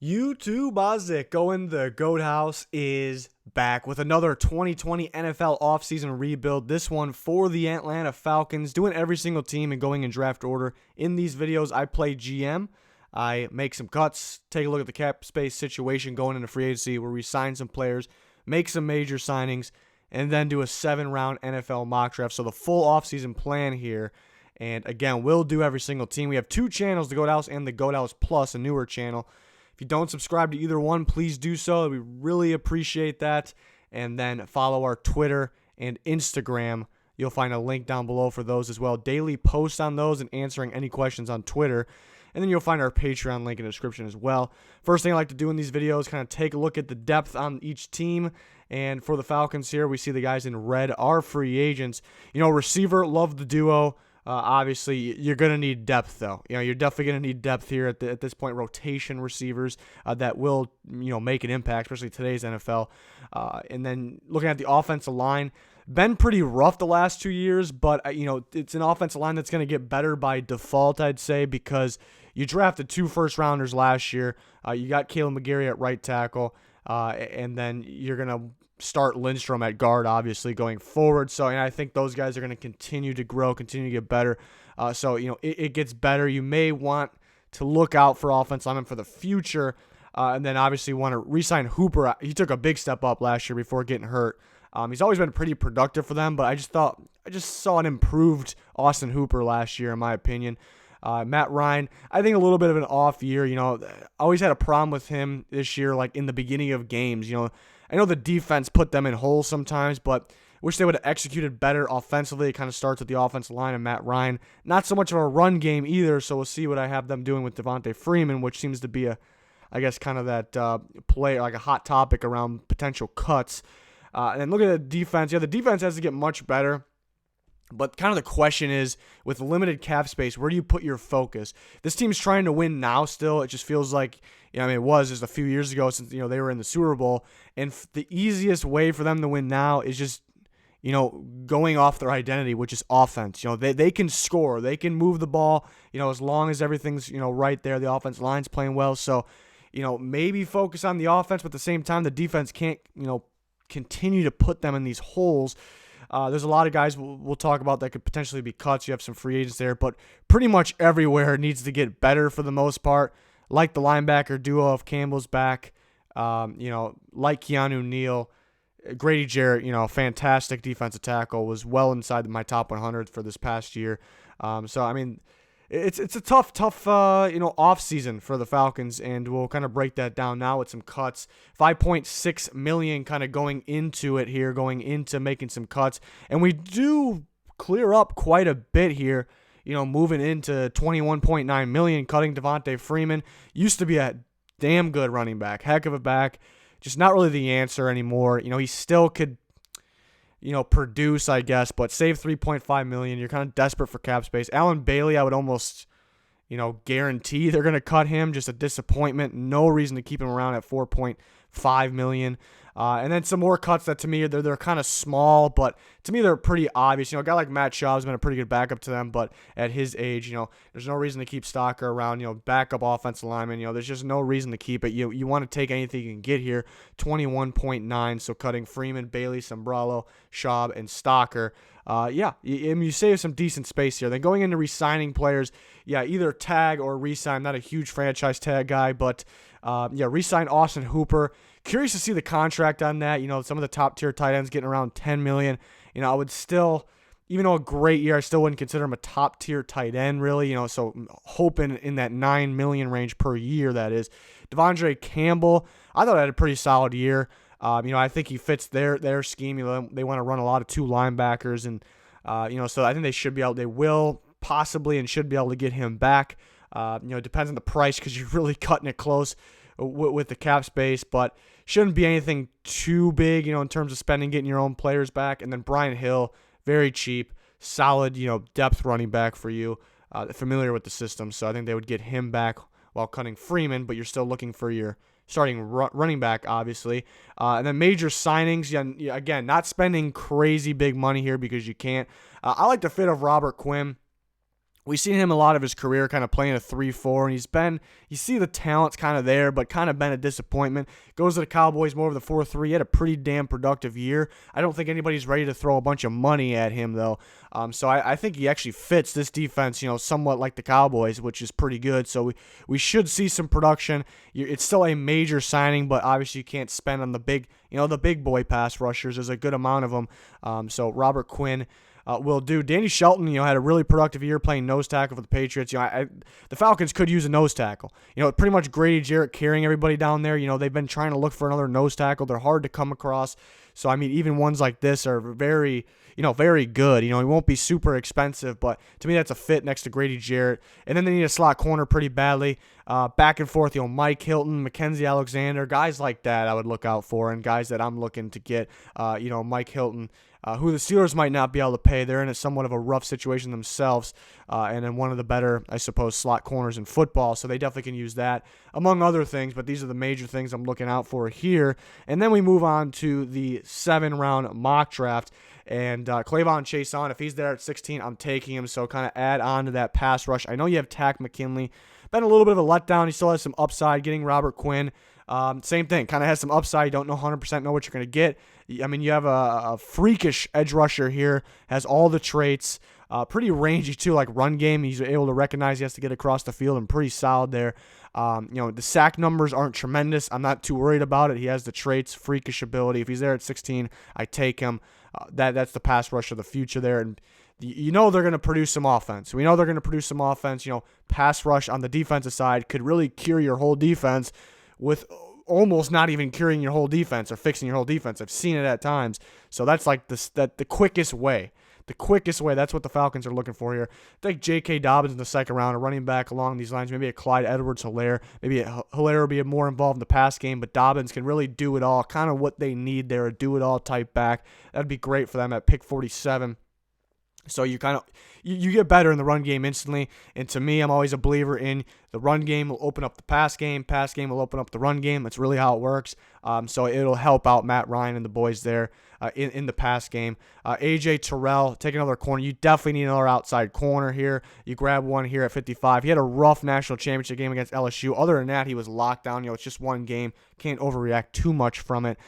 YouTube Ozzico in the Goat House is back with another 2020 NFL offseason rebuild. This one for the Atlanta Falcons, doing every single team and going in draft order. In these videos, I play GM. I make some cuts, take a look at the cap space situation going into free agency where we sign some players, make some major signings, and then do a 7-round NFL mock draft. So the full offseason plan here. And again, we'll do every single team. We have two channels, the Goat House and the Goat House Plus, a newer channel. If you don't subscribe to either one, please do so. We really appreciate that. And then follow our Twitter and Instagram. You'll find a link down below for those as well. Daily posts on those and answering any questions on Twitter. And then you'll find our Patreon link in the description as well. First thing I like to do in these videos, kind of take a look at the depth on each team. And for the Falcons here, we see the guys in red are free agents. You know, receiver, love the duo. Obviously, you're going to need depth, though. You know, you're definitely going to need depth here at this point. Rotation receivers that will, make an impact, especially today's NFL. And then looking at the offensive line, been pretty rough the last 2 years, but it's an offensive line that's going to get better by default, I'd say, because you drafted 2 first-rounders last year. You got Caleb McGarry at right tackle, and then you're going to start Lindstrom at guard, obviously, going forward. So, and I think those guys are going to continue to grow, continue to get better. So, it gets better. You may want to look out for offensive linemen for the future, and then obviously want to re-sign Hooper. He took a big step up last year before getting hurt. He's always been pretty productive for them, but I just saw an improved Austin Hooper last year, in my opinion. Matt Ryan, I think a little bit of an off year. Always had a problem with him this year, like in the beginning of games. I know the defense put them in holes sometimes, but wish they would have executed better offensively. It kind of starts with the offensive line and Matt Ryan. Not so much of a run game either, so we'll see what I have them doing with Devontae Freeman, which seems to be kind of that play, like a hot topic around potential cuts. And then look at the defense. Yeah, the defense has to get much better. But kind of the question is, with limited cap space, where do you put your focus? This team's trying to win now still. It just feels like, it was just a few years ago since, they were in the Super Bowl. And the easiest way for them to win now is just, going off their identity, which is offense. They can score. They can move the ball, as long as everything's, right there. The offense line's playing well. So, maybe focus on the offense, but at the same time, the defense can't, continue to put them in these holes. There's a lot of guys we'll talk about that could potentially be cuts. You have some free agents there, but pretty much everywhere needs to get better for the most part. Like the linebacker duo of Campbell's back, like Keanu Neal, Grady Jarrett, fantastic defensive tackle, was well inside my top 100 for this past year. It's a tough off season for the Falcons, and we'll kind of break that down now with some cuts. $5.6 million kind of going into it here, going into making some cuts, and we do clear up quite a bit here. Moving into $21.9 million, cutting Devontae Freeman. Used to be a damn good running back, heck of a back, just not really the answer anymore. He still could produce, I guess, but save $3.5 million. You're kind of desperate for cap space. Allen Bailey, I would almost, guarantee they're going to cut him. Just a disappointment. No reason to keep him around at $4.5 million. And then some more cuts that to me, they're kind of small, but to me they're pretty obvious. A guy like Matt Shaw has been a pretty good backup to them, but at his age, there's no reason to keep Stalker around, backup offensive lineman. There's just no reason to keep it. You want to take anything you can get here, 21.9, so cutting Freeman, Bailey, Sombralo, Schaub, and Stalker. You save some decent space here. Then going into re-signing players, either tag or re-sign. I'm not a huge franchise tag guy, but re-sign Austin Hooper. Curious to see the contract on that. Some of the top-tier tight ends getting around $10 million. I would still, even though a great year, I still wouldn't consider him a top-tier tight end, really. So hoping in that $9 million range per year, that is. Devondre Campbell, I thought I had a pretty solid year. I think he fits their scheme. They want to run a lot of 2 linebackers, and so I think they will possibly and should be able to get him back. It depends on the price because you're really cutting it close with the cap space, but shouldn't be anything too big, in terms of spending, getting your own players back. And then Brian Hill, very cheap, solid, depth running back for you, familiar with the system. So I think they would get him back while cutting Freeman, but you're still looking for your starting running back, obviously. And then major signings, again, not spending crazy big money here because you can't. I like the fit of Robert Quinn We've seen him a lot of his career kind of playing a 3-4, and you see the talent's kind of there, but kind of been a disappointment. Goes to the Cowboys more of the 4-3. He had a pretty damn productive year. I don't think anybody's ready to throw a bunch of money at him, though. So I think he actually fits this defense, somewhat like the Cowboys, which is pretty good. So we should see some production. It's still a major signing, but obviously you can't spend on the big boy pass rushers. There's a good amount of them. So Robert Quinn will do. Danny Shelton, had a really productive year playing nose tackle for the Patriots. The Falcons could use a nose tackle. Pretty much Grady Jarrett carrying everybody down there. They've been trying to look for another nose tackle. They're hard to come across. So, even ones like this are very, very good. He won't be super expensive, but to me that's a fit next to Grady Jarrett. And then they need a slot corner pretty badly. Back and forth, Mike Hilton, Mackenzie Alexander, guys like that I would look out for, and guys that I'm looking to get, Mike Hilton, who the Steelers might not be able to pay. They're in somewhat of a rough situation themselves, and then one of the better, I suppose, slot corners in football, so they definitely can use that, among other things, but these are the major things I'm looking out for here. And then we move on to the 7-round mock draft, and Clavon Chason, if he's there at 16, I'm taking him, so kind of add on to that pass rush. I know you have Tack McKinley. Been a little bit of a letdown. He still has some upside getting Robert Quinn. Same thing, kind of has some upside. You don't know 100% know what you're going to get. You have a freakish edge rusher here, has all the traits, pretty rangy too, like run game. He's able to recognize he has to get across the field and pretty solid there. The sack numbers aren't tremendous. I'm not too worried about it. He has the traits, freakish ability. If he's there at 16, I take him. That's the pass rush of the future there. And they're going to produce some offense. We know they're going to produce some offense. Pass rush on the defensive side could really cure your whole defense with almost not even curing your whole defense or fixing your whole defense. I've seen it at times. So that's like the quickest way. The quickest way. That's what the Falcons are looking for here. I think J.K. Dobbins in the second round, a running back along these lines. Maybe a Clyde Edwards-Helaire. Maybe Helaire will be more involved in the pass game, but Dobbins can really do it all. Kind of what they need there, a do-it-all type back. That'd be great for them at pick 47. So you get better in the run game instantly. And to me, I'm always a believer in the run game will open up the pass game. Pass game will open up the run game. That's really how it works. So it'll help out Matt Ryan and the boys there in the pass game. A.J. Terrell, take another corner. You definitely need another outside corner here. You grab one here at 55. He had a rough national championship game against LSU. Other than that, he was locked down. It's just one game. Can't overreact too much from it.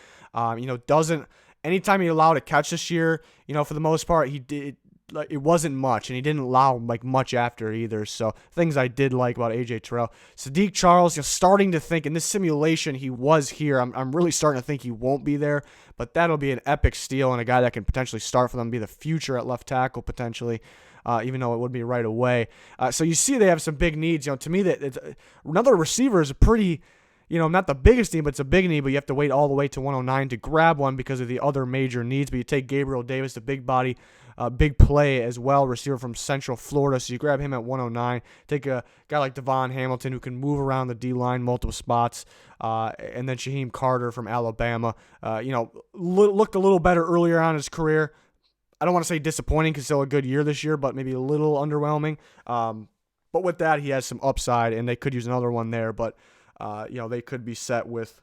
Anytime he allowed a catch this year, for the most part, he did. It wasn't much, and he didn't allow much after either. So things I did like about A.J. Terrell. Sadiq Charles, starting to think in this simulation he was here. I'm really starting to think he won't be there, but that'll be an epic steal and a guy that can potentially start for them, be the future at left tackle potentially. Even though it would be right away. So you see they have some big needs. To me, another receiver is a pretty, not the biggest need, but it's a big need, but you have to wait all the way to 109 to grab one because of the other major needs. But you take Gabriel Davis, the big body, big play as well, receiver from Central Florida. So you grab him at 109. Take a guy like Devon Hamilton who can move around the D-line multiple spots. And then Shaheem Carter from Alabama. Looked a little better earlier on in his career. I don't want to say disappointing because still a good year this year, but maybe a little underwhelming. But with that, he has some upside, and they could use another one there. But, they could be set with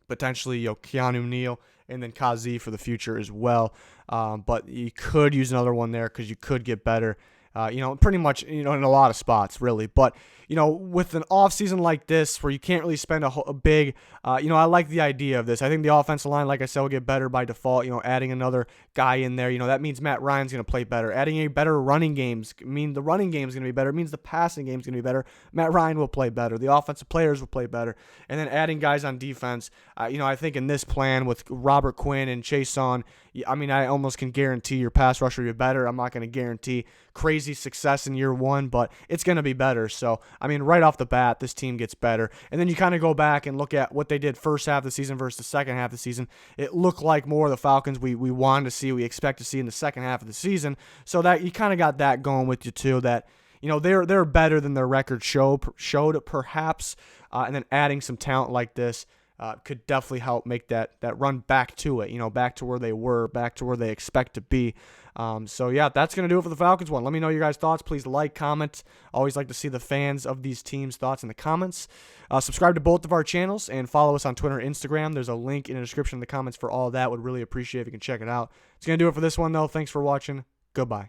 potentially Keanu Neal and then Kazi for the future as well. But you could use another one there because you could get better. Pretty much, in a lot of spots, really. But, with an offseason like this where you can't really spend a big, I like the idea of this. I think the offensive line, like I said, will get better by default. Adding another guy in there, that means Matt Ryan's going to play better. Adding a better running games mean the running game is going to be better. It means the passing game is going to be better. Matt Ryan will play better. The offensive players will play better. And then adding guys on defense, I think in this plan with Robert Quinn and Chason, I almost can guarantee your pass rusher will be better. I'm not going to guarantee crazy success in year one, but it's going to be better. So, right off the bat, this team gets better. And then you kind of go back and look at what they did first half of the season versus the second half of the season. It looked like more of the Falcons we wanted to see, we expect to see in the second half of the season. So that you kind of got that going with you too, that they're better than their record showed perhaps. And then adding some talent like this could definitely help make that run back to it, back to where they were, back to where they expect to be. So, yeah, that's going to do it for the Falcons one. Let me know your guys' thoughts. Please like, comment. Always like to see the fans of these teams' thoughts in the comments. Subscribe to both of our channels and follow us on Twitter and Instagram. There's a link in the description in the comments for all of that. Would really appreciate if you can check it out. It's going to do it for this one, though. Thanks for watching. Goodbye.